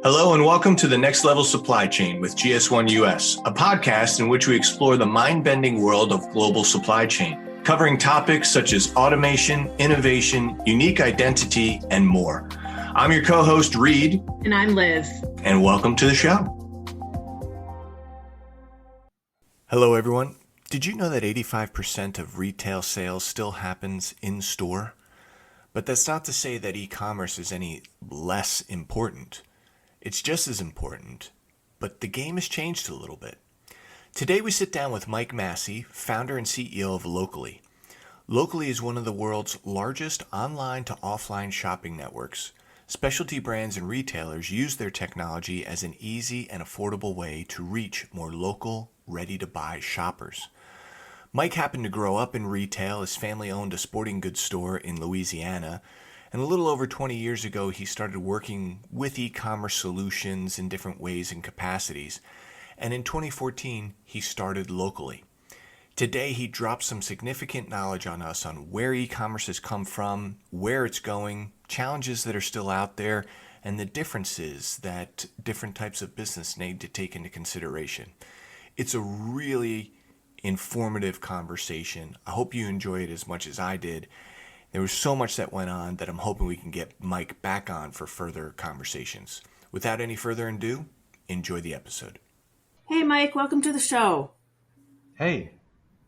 Hello and welcome to the Next Level Supply Chain with GS1 US, a podcast in which we explore the mind-bending world of global supply chain, covering topics such as automation, innovation, unique identity, and more. I'm your co-host, Reed. And I'm Liz. And welcome to the show. Hello, everyone. Did you know that 85% of retail sales still happens in store? But that's not to say that e-commerce is any less important. It's just as important, but the game has changed a little bit. Today we sit down with Mike Massey, founder and CEO of Locally. Locally is one of the world's largest online to offline shopping networks. Specialty brands and retailers use their technology as an easy and affordable way to reach more local, ready-to-buy shoppers. Mike happened to grow up in retail. His family owned a sporting goods store in Louisiana. And a little over 20 years ago, he started working with e-commerce solutions in different ways and capacities. And in 2014, he started Locally. Today, he drops some significant knowledge on us on where e-commerce has come from, where it's going, challenges that are still out there, and the differences that different types of business need to take into consideration. It's a really informative conversation. I hope you enjoy it as much as I did. There was so much that went on that I'm hoping we can get Mike back on for further conversations. Without any further ado, enjoy the episode. Hey, Mike, welcome to the show. Hey,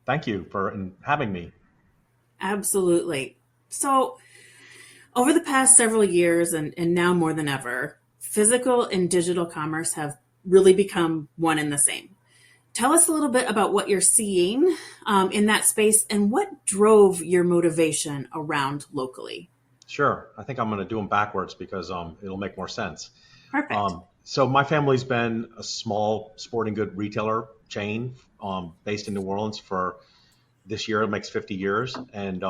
thank you for having me. Absolutely. So, over the past several years, and now more than ever, physical and digital commerce have really become one and the same. Tell us a little bit about what you're seeing in that space and what drove your motivation around Locally. Sure. I think I'm going to do them backwards because it'll make more sense. Perfect. So my family's been a small sporting good retailer chain based in New Orleans for this year. It makes 50 years. And,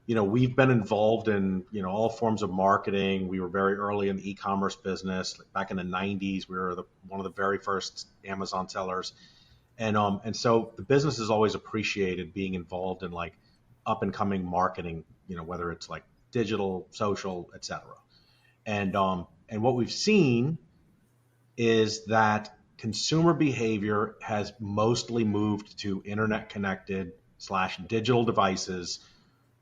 we've been involved in, all forms of marketing. We were very early in the e-commerce business. Back in the 90s, we were one of the very first Amazon sellers. And so the business has always appreciated being involved in like up and coming marketing, whether it's like digital, social, et cetera. And what we've seen is that consumer behavior has mostly moved to internet connected / digital devices.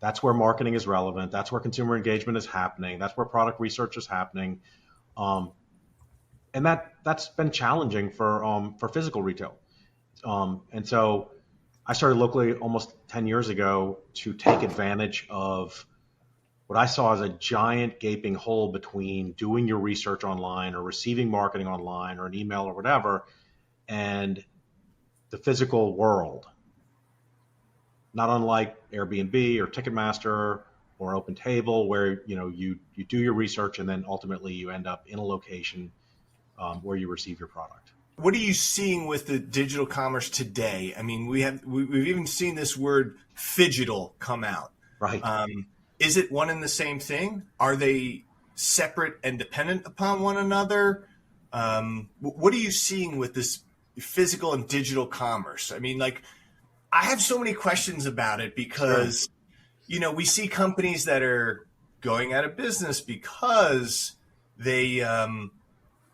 That's where marketing is relevant. That's where consumer engagement is happening. That's where product research is happening. And that's been challenging for physical retail. And so I started Locally almost 10 years ago to take advantage of what I saw as a giant gaping hole between doing your research online or receiving marketing online or an email or whatever and the physical world. Not unlike Airbnb or Ticketmaster or OpenTable, where you do your research and then ultimately you end up in a location where you receive your product. What are you seeing with the digital commerce today? I mean, we've even seen this word phygital come out. Right. Is it one and the same thing? Are they separate and dependent upon one another? What are you seeing with this physical and digital commerce? I mean, I have so many questions about it because, Sure. We see companies that are going out of business because they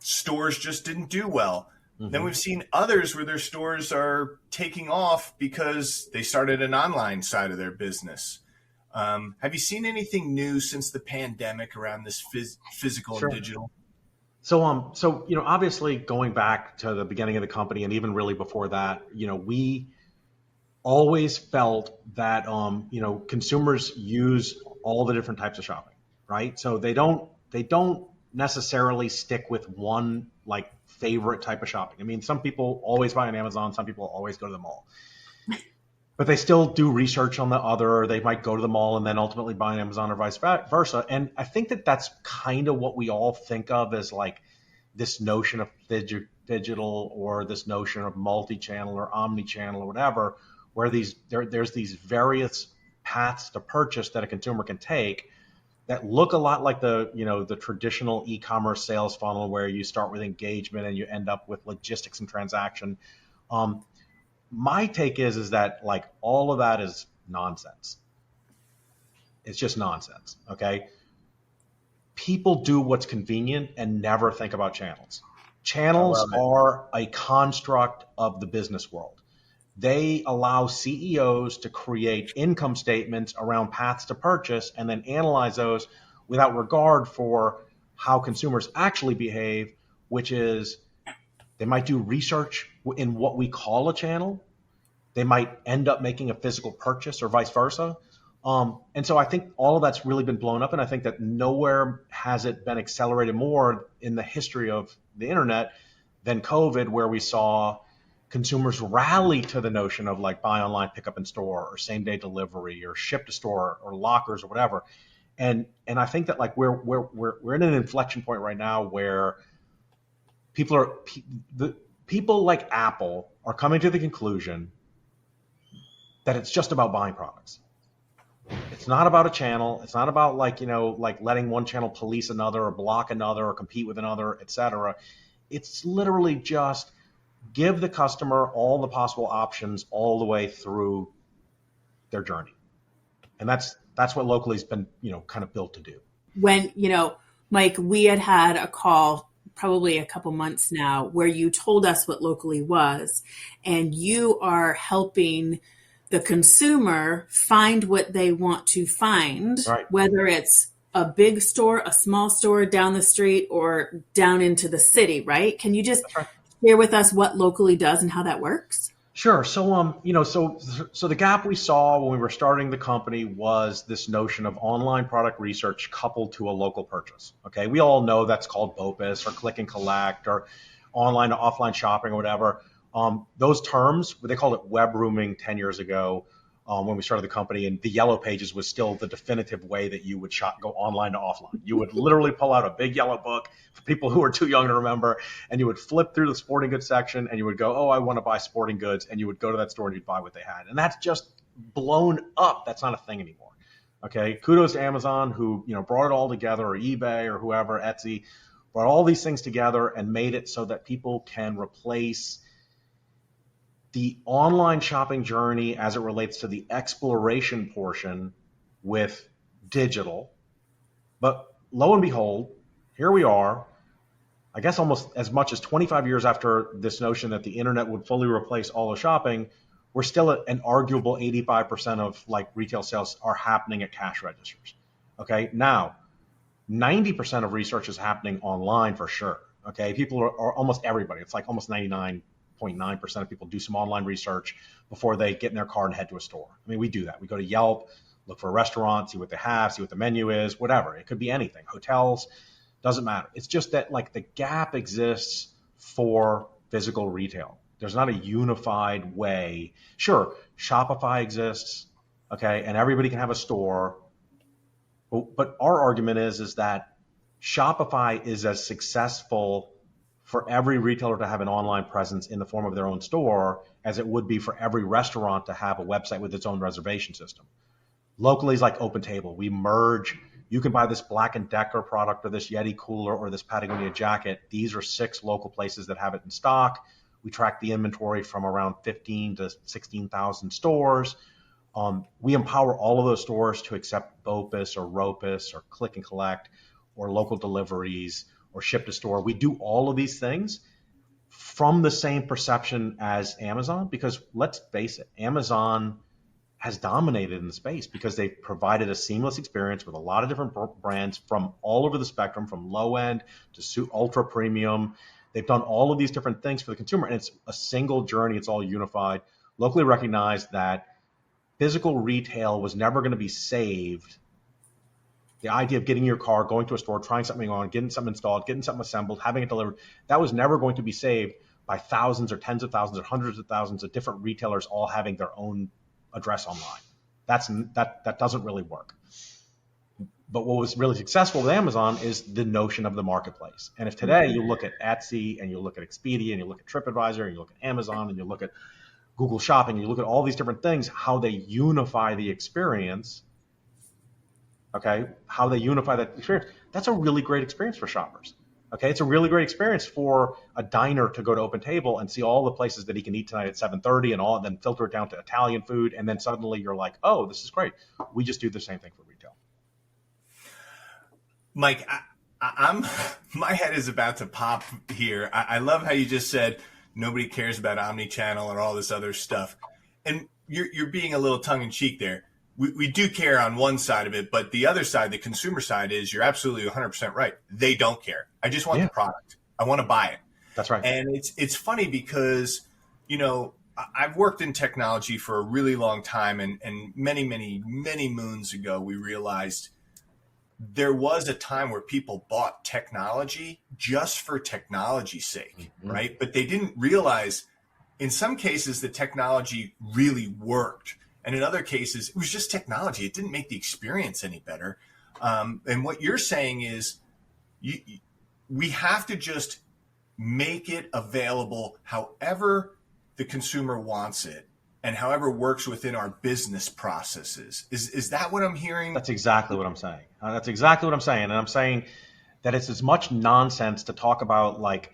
stores just didn't do well. Mm-hmm. Then we've seen others where their stores are taking off because they started an online side of their business. Have you seen anything new since the pandemic around this physical Sure. and digital? So obviously going back to the beginning of the company and even really before that, we always felt that, consumers use all the different types of shopping, right? So they don't necessarily stick with one favorite type of shopping. I mean, some people always buy on Amazon, some people always go to the mall, but they still do research on the other. They might go to the mall and then ultimately buy on Amazon or vice versa. And I think that that's kind of what we all think of as this notion of digital or this notion of multi-channel or omni-channel or whatever, where there's these various paths to purchase that a consumer can take that look a lot like the traditional e-commerce sales funnel, where you start with engagement and you end up with logistics and transaction. My take is that all of that is nonsense. It's just nonsense. Okay. people do what's convenient and never think about channels. I Channels love it. are a construct of the business world. They allow CEOs to create income statements around paths to purchase and then analyze those without regard for how consumers actually behave, which is they might do research in what we call a channel. They might end up making a physical purchase or vice versa. And so I think all of that's really been blown up. And I think that nowhere has it been accelerated more in the history of the internet than COVID, where we saw consumers rally to the notion of like buy online, pick up in store, or same day delivery, or ship to store, or lockers, or whatever. And I think that like we're in an inflection point right now where people like Apple are coming to the conclusion that it's just about buying products. It's not about a channel. It's not about like, like letting one channel police another or block another or compete with another, et cetera. It's literally just give the customer all the possible options all the way through their journey. And that's what Locally's been, kind of built to do. When, Mike, we had a call probably a couple months now where you told us what Locally was, and you are helping the consumer find what they want to find, Right. Whether it's a big store, a small store down the street, or down into the city, right? Can you just share with us what Locally does and how that works? Sure. So, so the gap we saw when we were starting the company was this notion of online product research coupled to a local purchase. Okay. We all know that's called BOPIS or click and collect or online to offline shopping or whatever. Those terms, they called it web rooming 10 years ago when we started the company, and the yellow pages was still the definitive way that you would go online to offline. You would literally pull out a big yellow book for people who are too young to remember, and you would flip through the sporting goods section and you would go, oh, I want to buy sporting goods, and you would go to that store and you'd buy what they had. And that's just blown up. That's not a thing anymore. Okay. Kudos to Amazon who, brought it all together, or eBay or whoever, Etsy, brought all these things together and made it so that people can replace the online shopping journey as it relates to the exploration portion with digital. But lo and behold, here we are, I guess almost as much as 25 years after this notion that the internet would fully replace all of shopping, we're still at an arguable 85% of like retail sales are happening at cash registers. Okay. Now, 90% of research is happening online for sure. Okay. People are almost everybody. It's like almost 99.9% of people do some online research before they get in their car and head to a store. I mean, we do that. We go to Yelp, look for a restaurant, see what they have, see what the menu is, whatever. It could be anything. Hotels, doesn't matter. It's just that like the gap exists for physical retail. There's not a unified way. Sure, Shopify exists, okay, and everybody can have a store. But our argument is that Shopify is as successful for every retailer to have an online presence in the form of their own store as it would be for every restaurant to have a website with its own reservation system. Locally is like OpenTable. We merge. You can buy this Black & Decker product or this Yeti cooler or this Patagonia jacket. These are 6 local places that have it in stock. We track the inventory from around 15 to 16,000 stores. We empower all of those stores to accept BOPIS or ROPIS or click and collect or local deliveries or ship to store. We do all of these things from the same perception as Amazon, because let's face it, Amazon has dominated in the space because they've provided a seamless experience with a lot of different brands from all over the spectrum, from low end to ultra premium. They've done all of these different things for the consumer, and it's a single journey. It's all unified. Locally recognized that physical retail was never going to be saved. The idea of getting your car, going to a store, trying something on, getting something installed, getting something assembled, having it delivered, that was never going to be saved by thousands or tens of thousands or hundreds of thousands of different retailers all having their own address online. That doesn't really work. But what was really successful with Amazon is the notion of the marketplace. And if today you look at Etsy and you look at Expedia and you look at TripAdvisor and you look at Amazon and you look at Google Shopping, you look at all these different things, how they unify the experience, okay, how they unify that experience, that's a really great experience for shoppers. Okay, it's a really great experience for a diner to go to OpenTable and see all the places that he can eat tonight at 7:30 and then filter it down to Italian food, and then suddenly you're like, oh, this is great. We just do the same thing for retail. Mike, I'm my head is about to pop here. I love how you just said nobody cares about omni-channel or all this other stuff, and you're being a little tongue in cheek there. We do care on one side of it, but the other side, the consumer side, is you're absolutely 100% right. They don't care. I just want the product. I want to buy it. That's right. And it's funny because, I've worked in technology for a really long time, and many, many, many moons ago, we realized there was a time where people bought technology just for technology's sake, right? But they didn't realize in some cases the technology really worked. And in other cases, it was just technology. It didn't make the experience any better. And what you're saying is we have to just make it available however the consumer wants it and however works within our business processes. Is that what I'm hearing? That's exactly what I'm saying. That's exactly what I'm saying. And I'm saying that it's as much nonsense to talk about like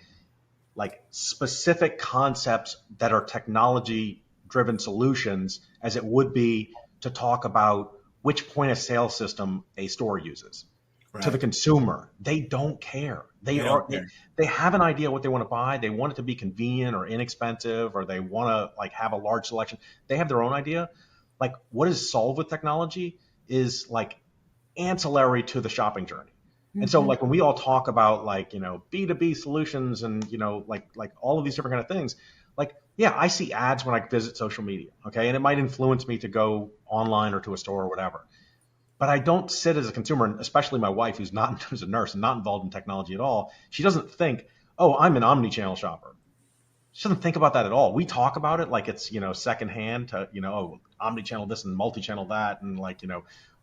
specific concepts that are technology driven solutions as it would be to talk about which point of sale system a store uses. Right. To the consumer, they don't care. They have an idea what they want to buy. They want it to be convenient or inexpensive, or they want to have a large selection. They have their own idea. Like what is solved with technology is ancillary to the shopping journey. And so when we all talk about B2B solutions and all of these different kind of things, I see ads when I visit social media, okay, and it might influence me to go online or to a store or whatever. But I don't sit as a consumer, and especially my wife, who's a nurse and not involved in technology at all. She doesn't think, oh, I'm an omni-channel shopper. She doesn't think about that at all. We talk about it like it's secondhand to oh, omni-channel this and multi-channel that, and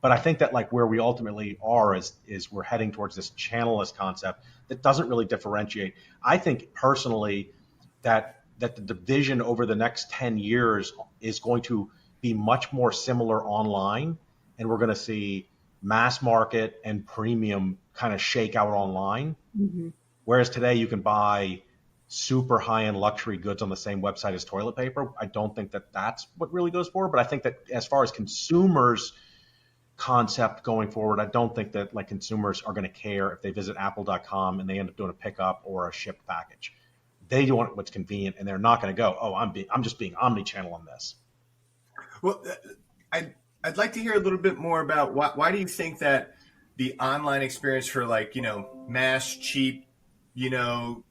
But I think that where we ultimately are is we're heading towards this channelless concept that doesn't really differentiate. I think personally that the division over the next 10 years is going to be much more similar online. And we're going to see mass market and premium kind of shake out online. Whereas today you can buy super high-end luxury goods on the same website as toilet paper. I don't think that that's what really goes forward. But I think that as far as consumers' concept going forward, I don't think that consumers are going to care if they visit apple.com and they end up doing a pickup or a shipped package. They want what's convenient, and they're not going to go, oh, I'm just being omni-channel on this. Well, I'd like to hear a little bit more about why do you think that the online experience for mass, cheap,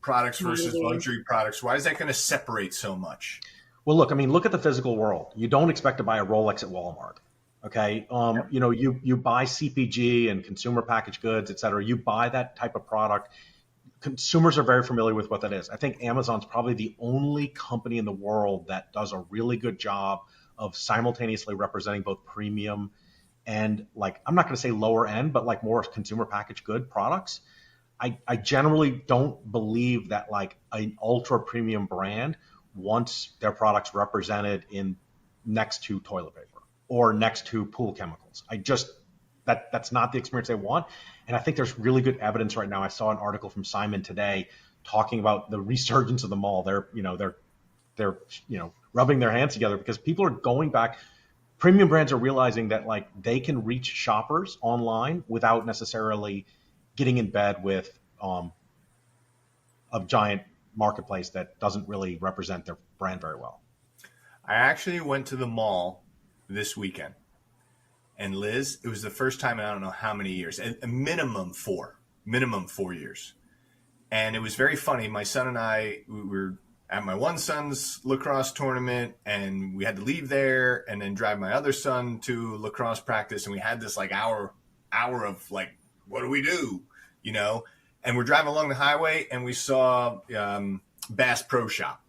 products versus luxury products, why is that going to separate so much? Well, look at the physical world. You don't expect to buy a Rolex at Walmart. Okay. You buy CPG and consumer packaged goods, et cetera. You buy that type of product. Consumers are very familiar with what that is. I think Amazon's probably the only company in the world that does a really good job of simultaneously representing both premium and I'm not going to say lower end, but more consumer packaged good products. I generally don't believe that an ultra premium brand wants their products represented in next to toilet paper or next to pool chemicals. That's not the experience they want. And I think there's really good evidence right now. I saw an article from Simon today talking about the resurgence of the mall. They're rubbing their hands together because people are going back. Premium brands are realizing that they can reach shoppers online without necessarily getting in bed with a giant marketplace that doesn't really represent their brand very well. I actually went to the mall this weekend, and Liz, it was the first time in I don't know how many years, a minimum 4 years. And it was very funny. My son and I, we were at my one son's lacrosse tournament, and we had to leave there and then drive my other son to lacrosse practice. And we had this hour of what do we do? And we're driving along the highway, and we saw Bass Pro Shop.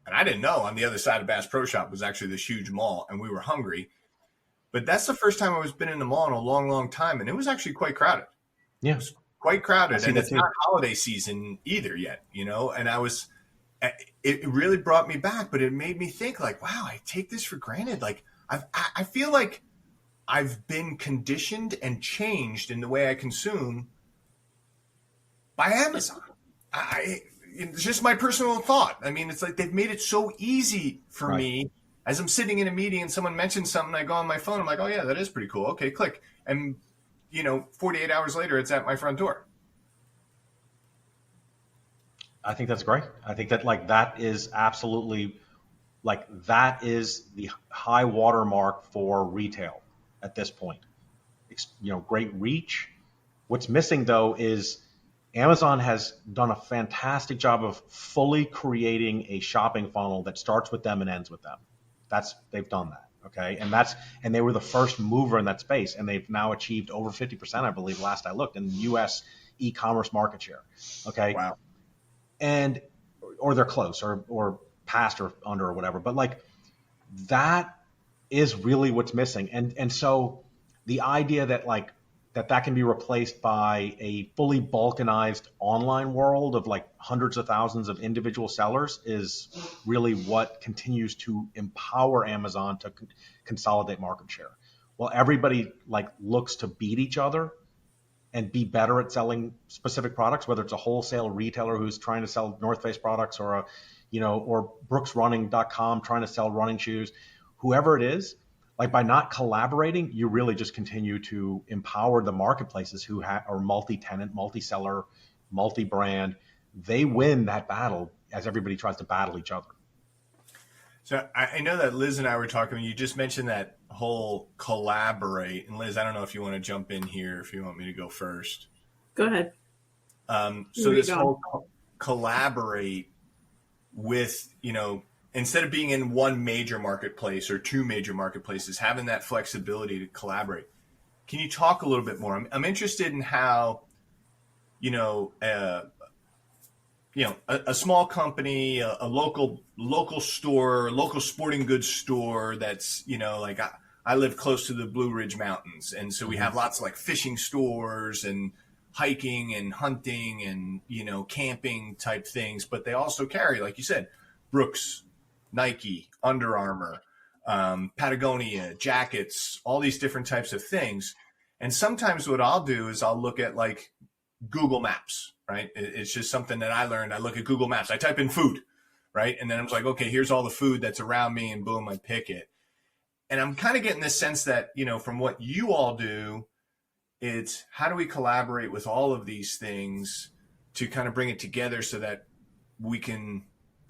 And I didn't know on the other side of Bass Pro Shop was actually this huge mall, and we were hungry. But that's the first time I was been in the mall in a long, long time. And it was actually quite crowded. Yeah. It was quite crowded. And it's not holiday season either yet, and it really brought me back, but it made me think wow, I take this for granted. I feel like I've been conditioned and changed in the way I consume by Amazon. It's just my personal thought. I mean, it's they've made it so easy for me. As I'm sitting in a meeting and someone mentions something, I go on my phone. I'm like, oh yeah, that is pretty cool. Okay, click. And 48 hours later, it's at my front door. I think that's great. I think that that is absolutely that is the high watermark for retail at this point. Great reach. What's missing though is Amazon has done a fantastic job of fully creating a shopping funnel that starts with them and ends with them. They've done that. Okay. And they were the first mover in that space. And they've now achieved over 50%, I believe, last I looked, in US e-commerce market share. Okay. Wow. Or they're close or past or under or whatever. But that is really what's missing. And so the idea that that can be replaced by a fully balkanized online world of hundreds of thousands of individual sellers is really what continues to empower Amazon to consolidate market share. Well, everybody looks to beat each other and be better at selling specific products, whether it's a wholesale retailer who's trying to sell North Face products or or brooksrunning.com trying to sell running shoes, whoever it is. By not collaborating, you really just continue to empower the marketplaces who are multi-tenant, multi-seller, multi-brand. They win that battle as everybody tries to battle each other. So I know that Liz and I were talking, you just mentioned that whole collaborate. And Liz, I don't know if you want to jump in here, if you want me to go first. Go ahead. So this whole collaborate with, instead of being in one major marketplace or two major marketplaces, having that flexibility to collaborate. Can you talk a little bit more? I'm interested in how, a small company, a local store, local sporting goods store that's, I live close to the Blue Ridge Mountains. And so we have lots of fishing stores and hiking and hunting and, camping type things. But they also carry, like you said, Brooks, Nike, Under Armour, Patagonia, jackets, all these different types of things. And sometimes what I'll do is I'll look at Google Maps, right? It's just something that I learned. I look at Google Maps. I type in food, right? And then I'm like, okay, here's all the food that's around me, and boom, I pick it. And I'm kind of getting this sense that, from what you all do, it's how do we collaborate with all of these things to kind of bring it together so that we can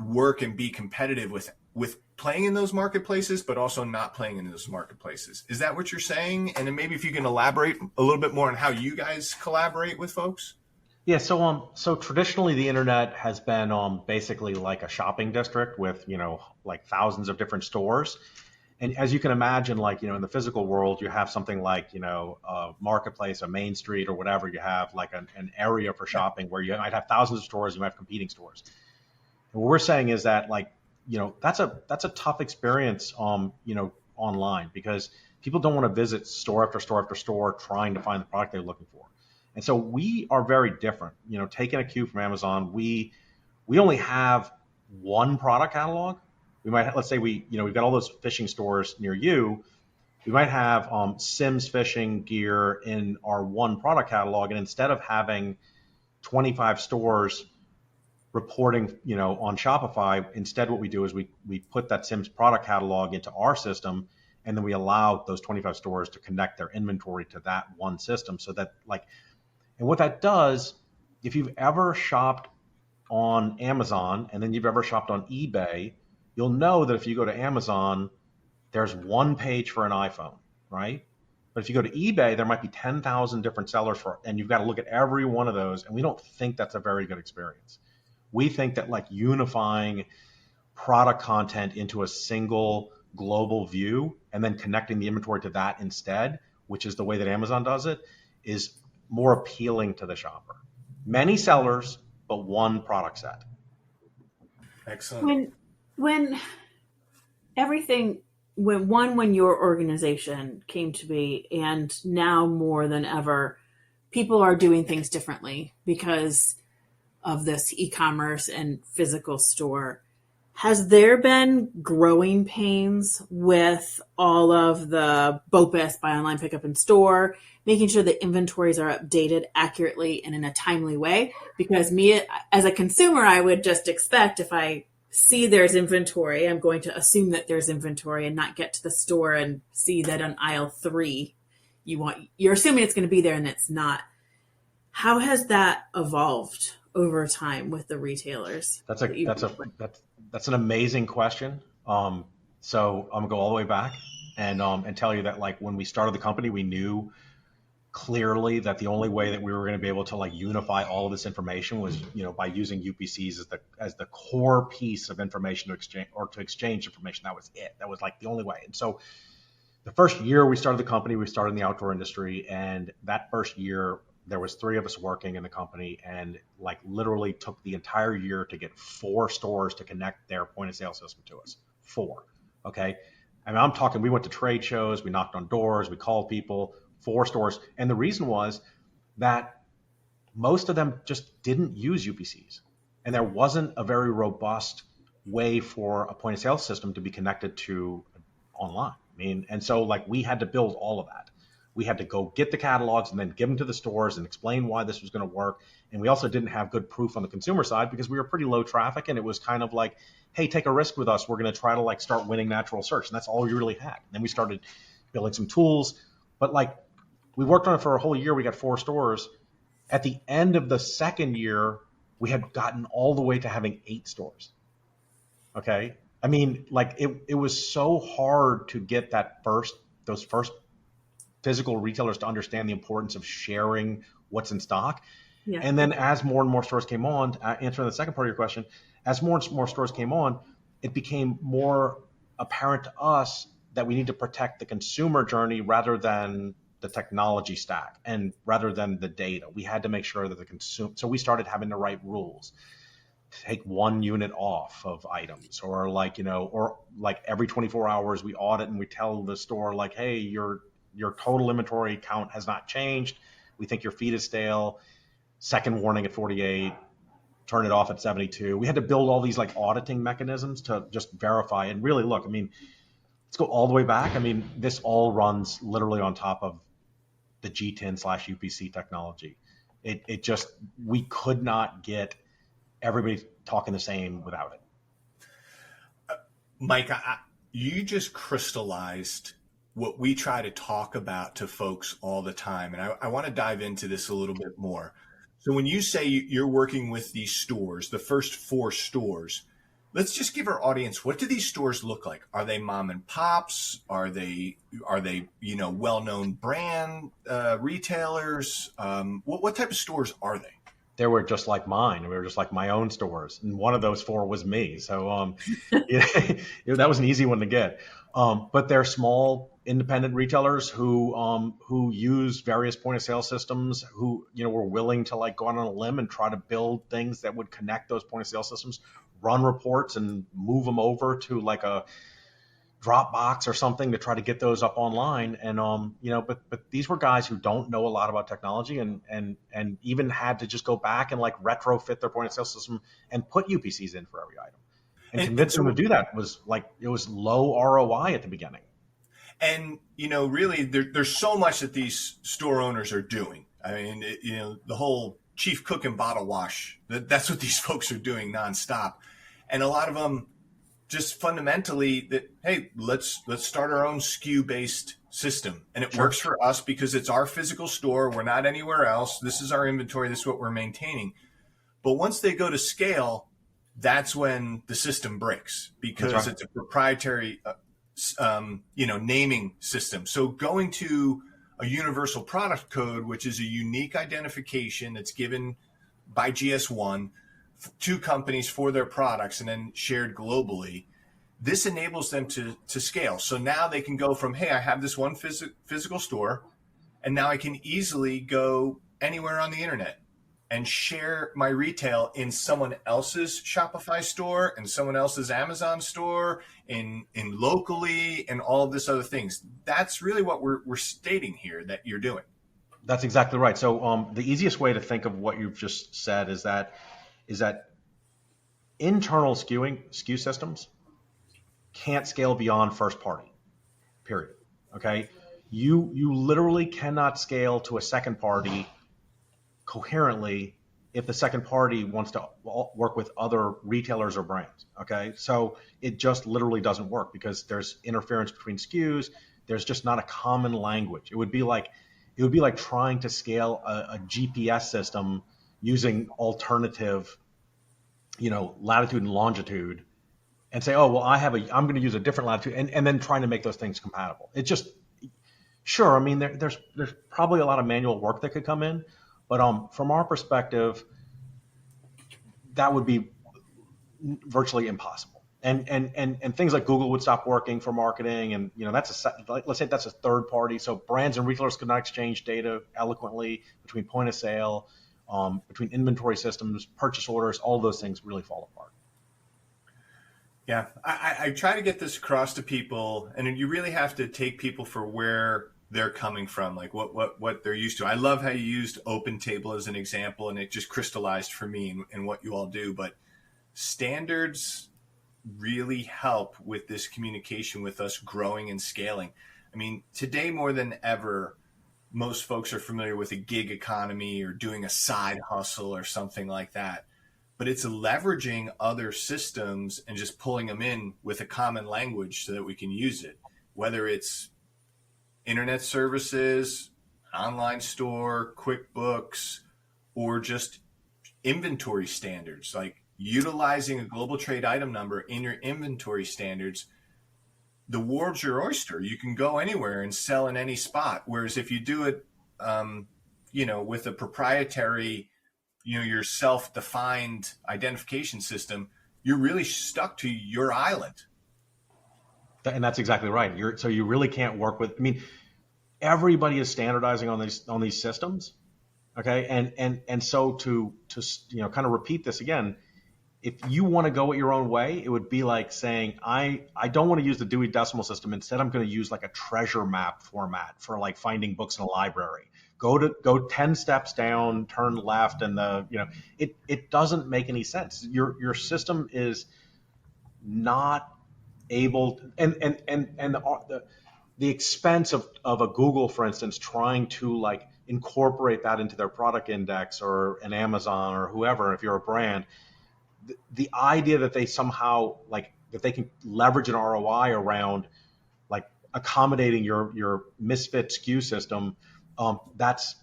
work and be competitive with playing in those marketplaces, but also not playing in those marketplaces. Is that what you're saying? And then maybe if you can elaborate a little bit more on how you guys collaborate with folks. Yeah. So traditionally the internet has been basically like a shopping district with, thousands of different stores. And as you can imagine, in the physical world, you have something a marketplace, a main street or whatever. You have an area for shopping where you might have thousands of stores, you might have competing stores. What we're saying is that that's a tough experience, online, because people don't want to visit store after store after store trying to find the product they're looking for. And so we are very different, taking a cue from Amazon. We only have one product catalog. We might, let's say we've got all those fishing stores near you. We might have Sims fishing gear in our one product catalog. And instead of having 25 stores reporting, on Shopify, instead what we do is we put that Sims product catalog into our system, and then we allow those 25 stores to connect their inventory to that one system. So that and what that does, if you've ever shopped on Amazon and then you've ever shopped on eBay, you'll know that if you go to Amazon, there's one page for an iPhone, right? But if you go to eBay, there might be 10,000 different sellers and you've got to look at every one of those. And we don't think that's a very good experience. We think that unifying product content into a single global view and then connecting the inventory to that instead, which is the way that Amazon does it, is more appealing to the shopper. Many sellers, but one product set. Excellent. When your organization came to be, and now more than ever, people are doing things differently because of this e-commerce and physical store. Has there been growing pains with all of the BOPIS, buy online, pick up in store, making sure that inventories are updated accurately and in a timely way? Because me, as a consumer, I would just expect if I see there's inventory, I'm going to assume that there's inventory and not get to the store and see that on aisle 3 you're assuming it's going to be there and it's not. How has that evolved over time with the retailers? That's an amazing question. So I'm gonna go all the way back and tell you that like when we started the company, we knew clearly that the only way that we were going to be able to like unify all of this information was, by using UPCs as the core piece of information to exchange information. That was it. That was like the only way. And so the first year we started the company, we started in the outdoor industry, and that first year there was 3 of us working in the company, and like literally took the entire year to get 4 stores to connect their point of sale system to us. 4. Okay. I mean, I'm talking, we went to trade shows, we knocked on doors, we called people, 4 stores. And the reason was that most of them just didn't use UPCs. And there wasn't a very robust way for a point of sale system to be connected to online. I mean, and so like we had to build all of that. We had to go get the catalogs and then give them to the stores and explain why this was going to work. And we also didn't have good proof on the consumer side because we were pretty low traffic, and it was kind of like, hey, take a risk with us. We're going to try to like start winning natural search. And that's all we really had. And then we started building some tools, but like we worked on it for a whole year. We got 4 stores. At the end of the second year, we had gotten all the way to having 8 stores. Okay. I mean, like it was so hard to get those first physical retailers to understand the importance of sharing what's in stock. Yeah. And then as more and more stores came on, answering the second part of your question, as more and more stores came on, it became more apparent to us that we need to protect the consumer journey rather than the technology stack and rather than the data. We had to make sure that so we started having to write rules. Take 1 unit off of items, or like, or like every 24 hours we audit and we tell the store like, hey, your total inventory count has not changed. We think your feed is stale. Second warning at 48, turn it off at 72. We had to build all these like auditing mechanisms to just verify and really look. I mean, let's go all the way back. I mean, this all runs literally on top of the GTIN/UPC technology. It just, we could not get everybody talking the same without it. Mike, you just crystallized what we try to talk about to folks all the time. And I want to dive into this a little bit more. So when you say you're working with these stores, the first 4 stores, let's just give our audience, what do these stores look like? Are they mom and pops? Are they well-known brand retailers? What type of stores are they? They were just like mine. They were just like my own stores. And one of those 4 was me. So that was an easy one to get. But they're small independent retailers who use various point of sale systems, who, were willing to like go out on a limb and try to build things that would connect those point of sale systems, run reports and move them over to like a Dropbox or something to try to get those up online. And, but these were guys who don't know a lot about technology and even had to just go back and like retrofit their point of sale system and put UPCs in for every item. And convincing them to do that was like, it was low ROI at the beginning. And, really there's so much that these store owners are doing. I mean, the whole chief cook and bottle wash, that's what these folks are doing nonstop. And a lot of them just fundamentally that, hey, let's start our own SKU based system. And it works for us because it's our physical store. We're not anywhere else. This is our inventory. This is what we're maintaining. But once they go to scale, that's when the system breaks because it's a proprietary, naming system. So going to a universal product code, which is a unique identification that's given by GS1 to companies for their products and then shared globally, this enables them to scale. So now they can go from, hey, I have this one physical store, and now I can easily go anywhere on the internet and share my retail in someone else's Shopify store and someone else's Amazon store, in locally, and all of this other things. That's really what we're stating here that you're doing. That's exactly right. So the easiest way to think of what you've just said is that internal SKU systems can't scale beyond first party, period. Okay. You literally cannot scale to a second party coherently if the second party wants to work with other retailers or brands. Okay. So it just literally doesn't work because there's interference between SKUs. there's just not a common language. It would be like trying to scale a GPS system using alternative, latitude and longitude, and say, oh well, I'm going to use a different latitude, and then trying to make those things compatible. It just, sure. I mean, there's probably a lot of manual work that could come in, but from our perspective, that would be virtually impossible. And things like Google would stop working for marketing, and let's say that's a third party. So brands and retailers could not exchange data eloquently between point of sale, between inventory systems, purchase orders. All those things really fall apart. Yeah, I try to get this across to people, and you really have to take people for where they're coming from, like what they're used to. I love how you used Open Table as an example, and it just crystallized for me in what you all do. But standards really help with this communication with us growing and scaling. I mean, today more than ever, most folks are familiar with a gig economy or doing a side hustle or something like that. But it's leveraging other systems and just pulling them in with a common language so that we can use it, whether it's internet services, online store, QuickBooks, or just inventory standards, like utilizing a global trade item number in your inventory standards. The world's your oyster. You can go anywhere and sell in any spot. Whereas if you do it, with a proprietary, your self-defined identification system, you're really stuck to your island. And that's exactly right. So you really can't work with. I mean, everybody is standardizing on these systems, okay? And so to kind of repeat this again, if you want to go it your own way, it would be like saying, I don't want to use the Dewey Decimal System. Instead, I'm going to use like a treasure map format for like finding books in a library. Go 10 steps down, turn left, and it doesn't make any sense. Your system is not able, and the expense of a Google, for instance, trying to like incorporate that into their product index, or an Amazon or whoever, if you're a brand, the idea that they somehow that they can leverage an ROI around like accommodating your misfit SKU system, that's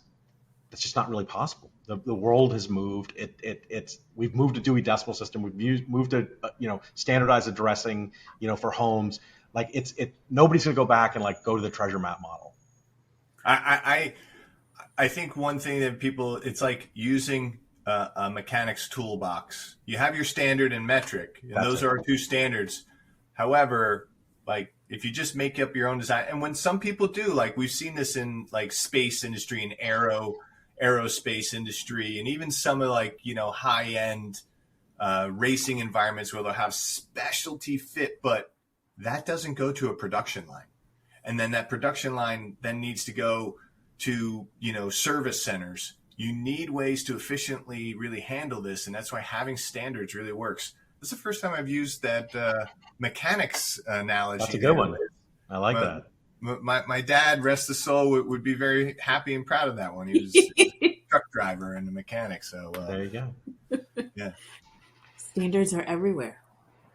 just not really possible. The world has moved. We've moved to Dewey Decimal System. We've moved to standardized addressing for homes. Like nobody's going to go back and like go to the treasure map model. I think one thing that it's like using a mechanic's toolbox. You have your standard and metric, and those are our two standards. However, like if you just make up your own design, and when some people do, like we've seen this in like space industry and aerospace industry, and even some of like high end racing environments where they'll have specialty fit, but that doesn't go to a production line, and then that production line then needs to go to service centers. You need ways to efficiently really handle this, and that's why having standards really works. This is the first time I've used that mechanics analogy. That's a good one. I like that. My dad, rest his soul, would be very happy and proud of that one. He was a truck driver and a mechanic. So there you go. Yeah. Standards are everywhere.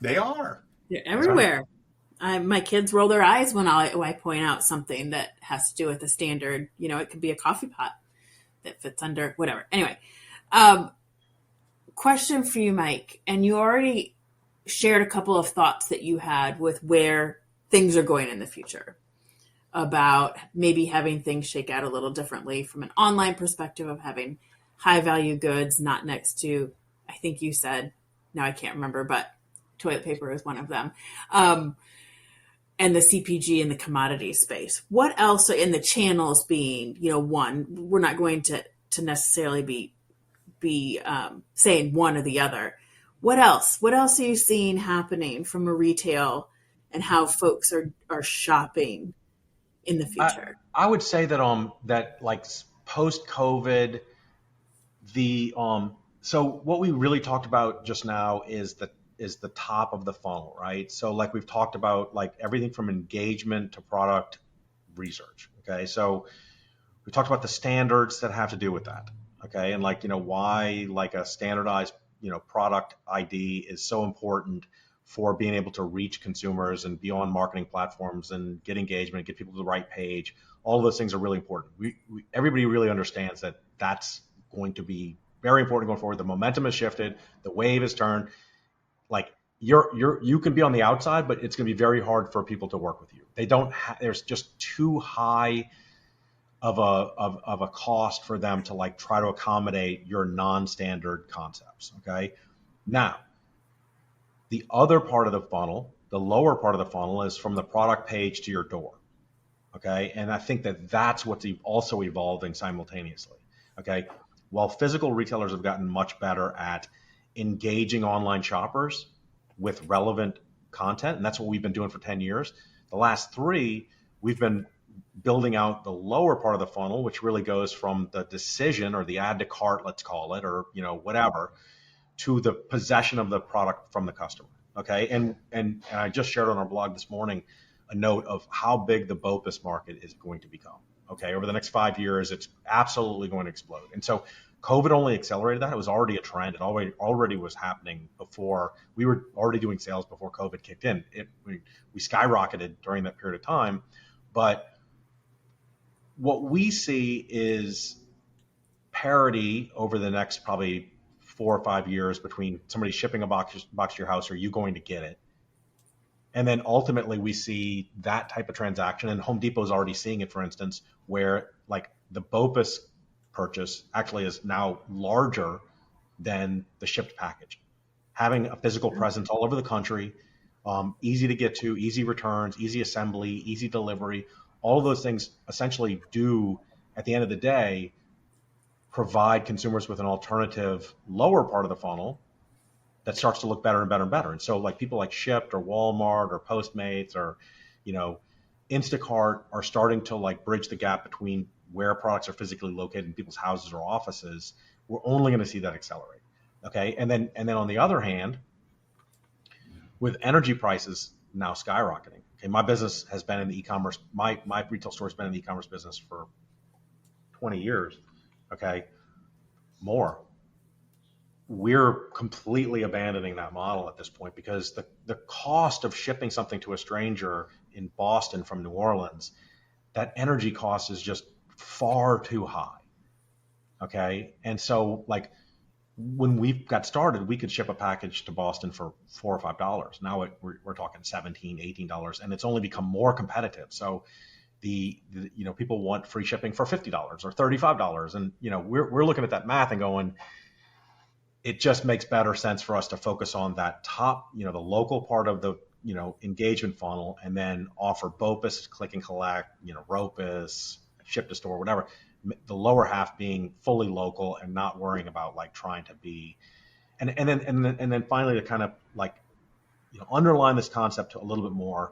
They are. They're everywhere. My kids roll their eyes when I point out something that has to do with a standard. It could be a coffee pot that fits under whatever. Anyway, question for you, Mike. And you already shared a couple of thoughts that you had with where things are going in the future, about maybe having things shake out a little differently from an online perspective, of having high value goods not next to, I think you said, now I can't remember, but toilet paper is one of them. And the CPG and the commodity space. What else in the channels being, one, we're not going to necessarily be saying one or the other. What else? What else are you seeing happening from a retail and how folks are shopping in the future? I would say that that like post COVID, so what we really talked about just now is the top of the funnel, right? So like we've talked about like everything from engagement to product research. Okay. So we talked about the standards that have to do with that. Okay. And like, why like a standardized, product ID is so important for being able to reach consumers and be on marketing platforms and get engagement, get people to the right page. All of those things are really important. Everybody really understands that that's going to be very important going forward. The momentum has shifted. The wave has turned. Like you can be on the outside, but it's going to be very hard for people to work with you. There's just too high of a cost for them to like try to accommodate your non-standard concepts. Okay. Now, the other part of the funnel, the lower part of the funnel, is from the product page to your door. Okay. And I think that that's what's also evolving simultaneously. Okay. While physical retailers have gotten much better at engaging online shoppers with relevant content, and that's what we've been doing for 10 years, the last 3, we've been building out the lower part of the funnel, which really goes from the decision or the add to cart, let's call it, or whatever, to the possession of the product from the customer. Okay. And I just shared on our blog this morning a note of how big the BOPIS market is going to become. Okay. Over the next 5 years, it's absolutely going to explode. And so COVID only accelerated that. It was already a trend. It already was happening before. We were already doing sales before COVID kicked in. We skyrocketed during that period of time. But what we see is parity over the next probably 4 or 5 years between somebody shipping a box to your house or you going to get it. And then ultimately we see that type of transaction, and Home Depot is already seeing it, for instance, where like the BOPIS purchase actually is now larger than the shipped package. Having a physical presence all over the country, easy to get to, easy returns, easy assembly, easy delivery, all of those things essentially do, at the end of the day, provide consumers with an alternative lower part of the funnel that starts to look better and better and better. And so like people like Shipt or Walmart or Postmates or, Instacart are starting to like bridge the gap between where products are physically located in people's houses or offices. We're only going to see that accelerate. Okay. And then on the other hand, with energy prices now skyrocketing, okay, my business has been in the e-commerce, my retail store has been in the e-commerce business for 20 years. Okay. More. We're completely abandoning that model at this point because the cost of shipping something to a stranger in Boston from New Orleans, that energy cost is just far too high. Okay. And so like when we got started, we could ship a package to Boston for $4 or $5. Now we're talking $17, $18, and it's only become more competitive. So the people want free shipping for $50 or $35. And, we're looking at that math and going, it just makes better sense for us to focus on that top, the local part of the, engagement funnel, and then offer BOPIS, click and collect, ROPIS, ship to store, whatever. The lower half being fully local and not worrying about like trying to be, and then finally to kind of like, underline this concept a little bit more.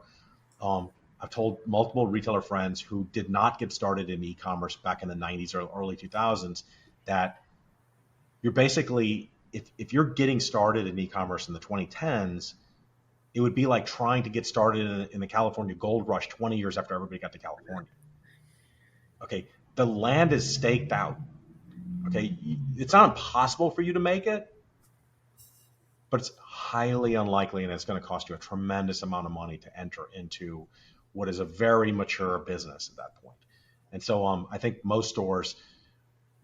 I've told multiple retailer friends who did not get started in e-commerce back in the 90s or early 2000s that you're basically, if you're getting started in e-commerce in the 2010s, it would be like trying to get started in the California gold rush 20 years after everybody got to California. Okay, the land is staked out. Okay, it's not impossible for you to make it, but it's highly unlikely, and it's going to cost you a tremendous amount of money to enter into what is a very mature business at that point. And so I think most stores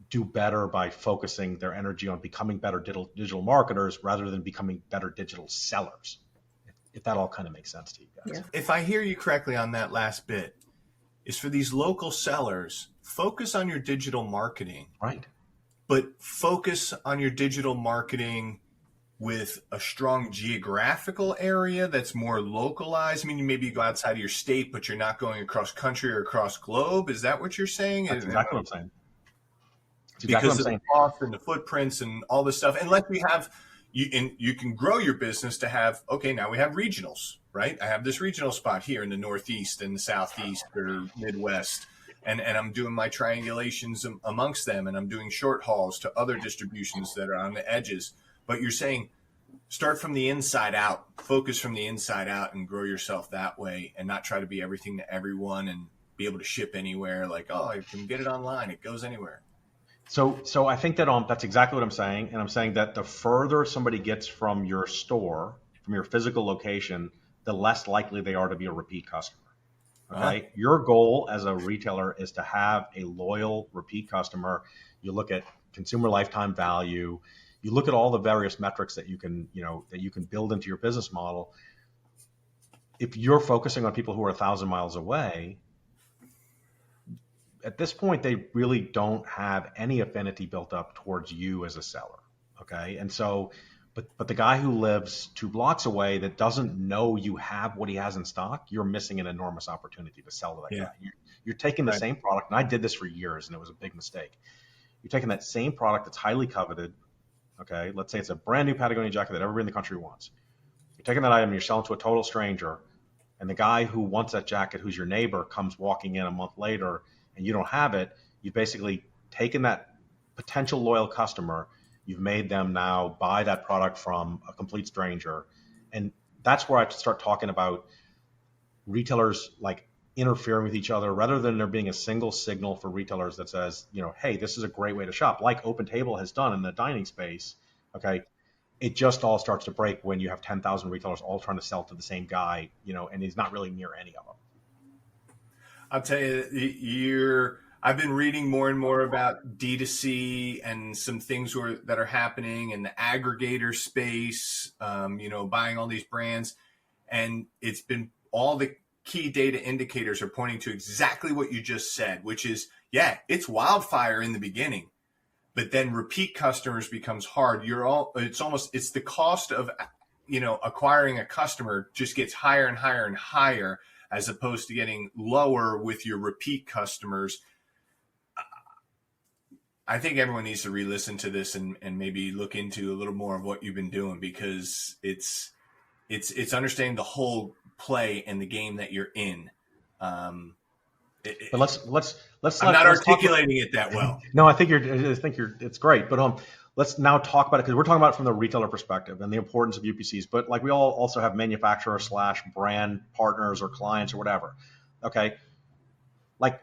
do better by focusing their energy on becoming better digital marketers rather than becoming better digital sellers. If that all kind of makes sense to you guys. Yeah. If I hear you correctly on that last bit, is for these local sellers, focus on your digital marketing. Right. But focus on your digital marketing with a strong geographical area that's more localized. I mean, maybe you go outside of your state, but you're not going across country or across globe. Is that what you're saying? That's exactly what I'm saying. Because of the cost and the footprints and all this stuff. Unless we have, you can grow your business to have, okay, now we have regionals, right? I have this regional spot here in the Northeast and the Southeast or Midwest. And I'm doing my triangulations amongst them, and I'm doing short hauls to other distributions that are on the edges. But you're saying start from the inside out, focus from the inside out, and grow yourself that way, and not try to be everything to everyone and be able to ship anywhere. Like, oh, I can get it online; it goes anywhere. So I think that that's exactly what I'm saying, and I'm saying that the further somebody gets from your store, from your physical location, the less likely they are to be a repeat customer. Okay. Wow. Your goal as a retailer is to have a loyal repeat customer. You look at consumer lifetime value. You look at all the various metrics that you can, that you can build into your business model. If you're focusing on people who are 1,000 miles away, at this point, they really don't have any affinity built up towards you as a seller. Okay. And so, but the guy who lives 2 blocks away that doesn't know you have what he has in stock, you're missing an enormous opportunity to sell to that guy. You're taking the same product, and I did this for years, and it was a big mistake. You're taking that same product that's highly coveted. Okay. Let's say it's a brand new Patagonia jacket that everybody in the country wants. You're taking that item, you're selling to a total stranger, and the guy who wants that jacket, who's your neighbor, comes walking in a month later and you don't have it. You've basically taken that potential loyal customer, you've made them now buy that product from a complete stranger. And that's where I start talking about retailers like interfering with each other rather than there being a single signal for retailers that says, hey, this is a great way to shop, like Open Table has done in the dining space. Okay. It just all starts to break when you have 10,000 retailers all trying to sell to the same guy, and he's not really near any of them. I'll tell you, I've been reading more and more about D2C and some things that are happening in the aggregator space, buying all these brands. And it's been all the key data indicators are pointing to exactly what you just said, which is, it's wildfire in the beginning, but then repeat customers becomes hard. It's the cost of, acquiring a customer just gets higher and higher and higher, as opposed to getting lower with your repeat customers. I think everyone needs to re-listen to this and maybe look into a little more of what you've been doing, because it's understanding the whole play and the game that you're in. But let's I'm not articulating it that well. No, I think it's great. But let's now talk about it, because we're talking about it from the retailer perspective and the importance of UPCs. But like, we all also have manufacturer / brand partners or clients or whatever. Okay. Like,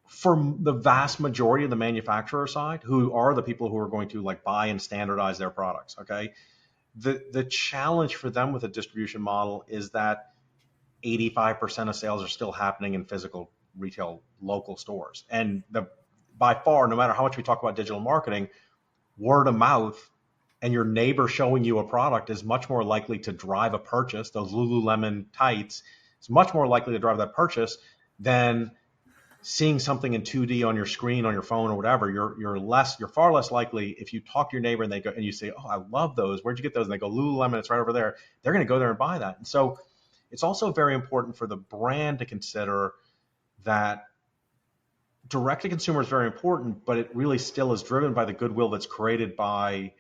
for the vast majority of the manufacturer side, who are the people who are going to like buy and standardize their products. Okay. The challenge for them with a distribution model is that 85% of sales are still happening in physical retail local stores. And by far, no matter how much we talk about digital marketing, word of mouth and your neighbor showing you a product is much more likely to drive a purchase. Those Lululemon tights, it's much more likely to drive that purchase than seeing something in 2D on your screen, on your phone or whatever. You're far less likely, if you talk to your neighbor and they go and you say, "Oh, I love those. Where'd you get those?" And they go, "Lululemon, it's right over there." They're going to go there and buy that. And so it's also very important for the brand to consider that direct to consumer is very important, but it really still is driven by the goodwill that's created by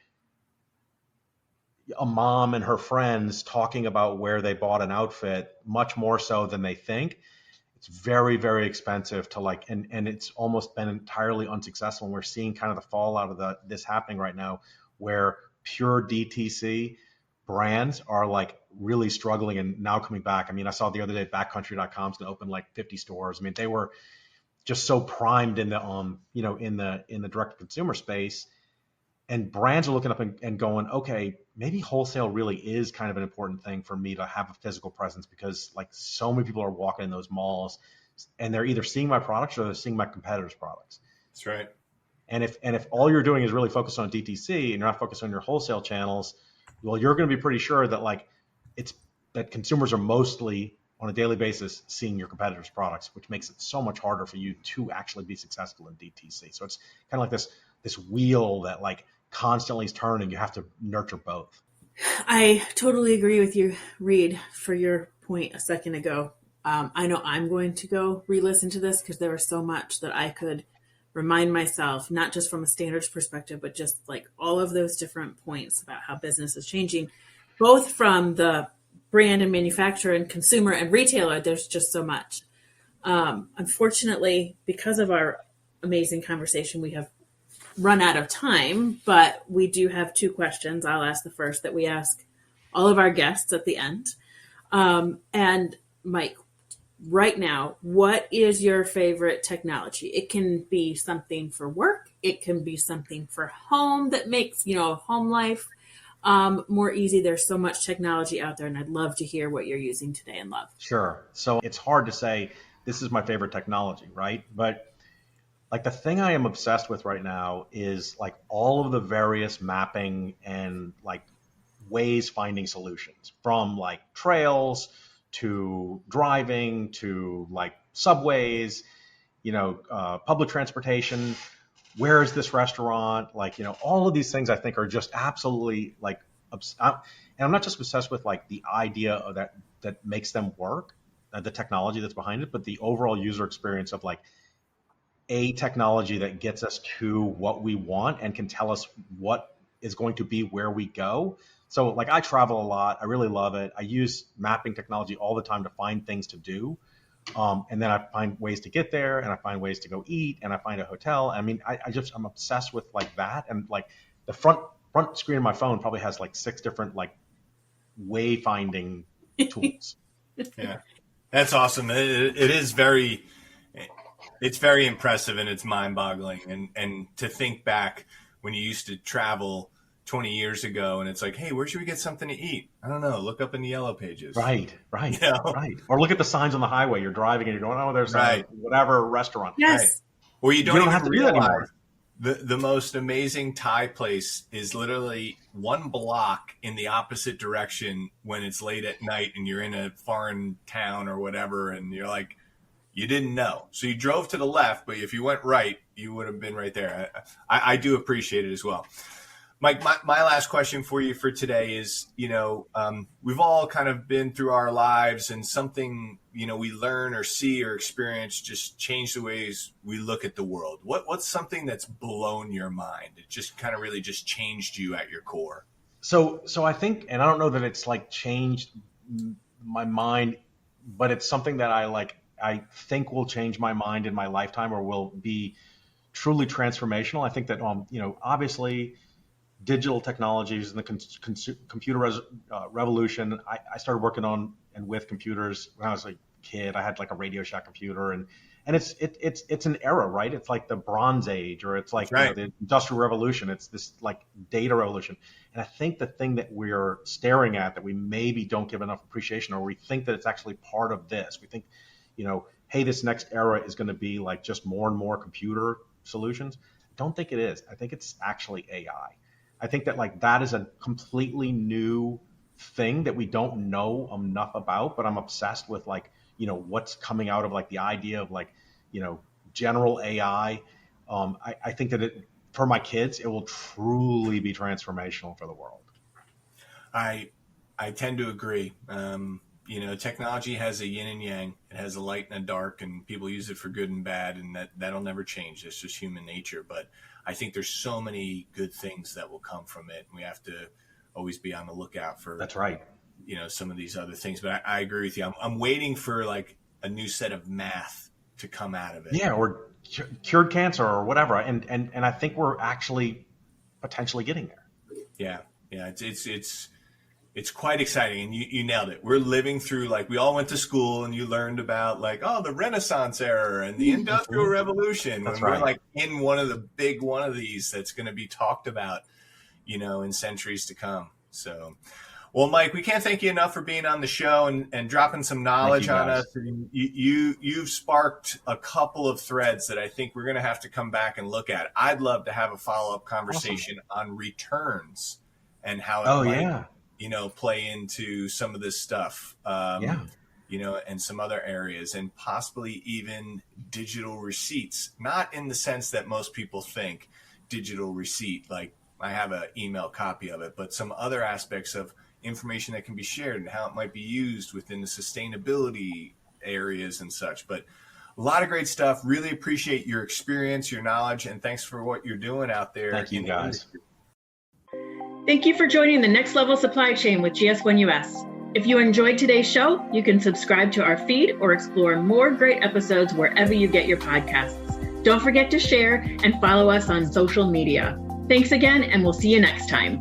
a mom and her friends talking about where they bought an outfit, much more so than they think. It's very, very expensive to and it's almost been entirely unsuccessful. And we're seeing kind of the fallout of this happening right now, where pure DTC brands are like really struggling and now coming back. I mean, I saw the other day backcountry.com's going to open like 50 stores. I mean, they were just so primed in the in the direct to consumer space, and brands are looking up and going, okay, maybe wholesale really is kind of an important thing for me to have a physical presence, because like so many people are walking in those malls and they're either seeing my products or they're seeing my competitors' products. That's right. And if all you're doing is really focused on DTC and you're not focused on your wholesale channels, well, you're going to be pretty sure that that consumers are mostly on a daily basis seeing your competitors' products, which makes it so much harder for you to actually be successful in DTC. So it's kind of like this wheel that like constantly is turning. You have to nurture both. I totally agree with you, Reed, for your point a second ago. I know I'm going to go re-listen to this, because there was so much that I could remind myself, not just from a standards perspective, but just like all of those different points about how business is changing, both from the brand and manufacturer and consumer and retailer. There's just so much. Unfortunately, because of our amazing conversation, we have run out of time, but we do have 2 questions. I'll ask the first that we ask all of our guests at the end. And Mike, right now, what is your favorite technology? It can be something for work. It can be something for home that makes, home life more easy. There's so much technology out there, and I'd love to hear what you're using today and love. Sure. So it's hard to say this is my favorite technology, right? But like the thing I am obsessed with right now is like all of the various mapping and like ways finding solutions, from like trails to driving to like subways, public transportation. Where is this restaurant? Like, all of these things I think are just absolutely like, and I'm not just obsessed with like the idea of that makes them work, the technology that's behind it, but the overall user experience of like a technology that gets us to what we want and can tell us what is going to be where we go. So like I travel a lot. I really love it. I use mapping technology all the time to find things to do. And then I find ways to get there, and I find ways to go eat, and I find a hotel. I mean, I'm obsessed with like that. And like the front screen of my phone probably has like 6 different like wayfinding tools. Yeah, that's awesome. It's very impressive, and it's mind-boggling. And to think back when you used to travel 20 years ago, and it's like, hey, where should we get something to eat? I don't know. Look up in the yellow pages. Right. Right. Or look at the signs on the highway. You're driving and you're going, oh, there's whatever restaurant. Yes. Right. Or you don't even have to do that anymore. The most amazing Thai place is literally one block in the opposite direction when it's late at night and you're in a foreign town or whatever, and you're like, you didn't know. So you drove to the left, but if you went right, you would have been right there. I do appreciate it as well. Mike, my last question for you for today is, we've all kind of been through our lives, and something, we learn or see or experience just change the ways we look at the world. What's something that's blown your mind? It just kind of really just changed you at your core. So I think, and I don't know that it's like changed my mind, but it's something that I think will change my mind in my lifetime, or will be truly transformational. I think that, obviously, digital technologies and the computer revolution. I started working on and with computers when I was a kid. I had like a Radio Shack computer, and it's an era, right? It's like the Bronze Age, or it's like the Industrial Revolution. It's this like data revolution. And I think the thing that we're staring at that we maybe don't give enough appreciation, or we think that it's actually part of this. We think, hey, this next era is going to be like just more and more computer solutions. I don't think it is. I think it's actually AI. I think that like that is a completely new thing that we don't know enough about, but I'm obsessed with like, what's coming out of like the idea of like, general AI. I think that for my kids, it will truly be transformational for the world. I tend to agree. Technology has a yin and yang. It has a light and a dark, and people use it for good and bad, and that'll never change. It's just human nature. But I think there's so many good things that will come from it, and we have to always be on the lookout for. That's right. Some of these other things. But I agree with you. I'm waiting for like a new set of math to come out of it. Yeah, or cured cancer or whatever. And I think we're actually potentially getting there. Yeah. It's quite exciting, and you nailed it. We're living through, like, we all went to school and you learned about like, the Renaissance era and the Industrial Revolution. That's right. We're like in one of these that's going to be talked about, in centuries to come. So, well, Mike, we can't thank you enough for being on the show and dropping some knowledge on us. You've sparked a couple of threads that I think we're going to have to come back and look at. I'd love to have a follow-up conversation on returns and how it might play into some of this stuff, and some other areas, and possibly even digital receipts, not in the sense that most people think digital receipt, like I have an email copy of it, but some other aspects of information that can be shared and how it might be used within the sustainability areas and such. But a lot of great stuff. Really appreciate your experience, your knowledge, and thanks for what you're doing out there. Thank you, guys. Thank you for joining the Next Level Supply Chain with GS1 US. If you enjoyed today's show, you can subscribe to our feed or explore more great episodes wherever you get your podcasts. Don't forget to share and follow us on social media. Thanks again, and we'll see you next time.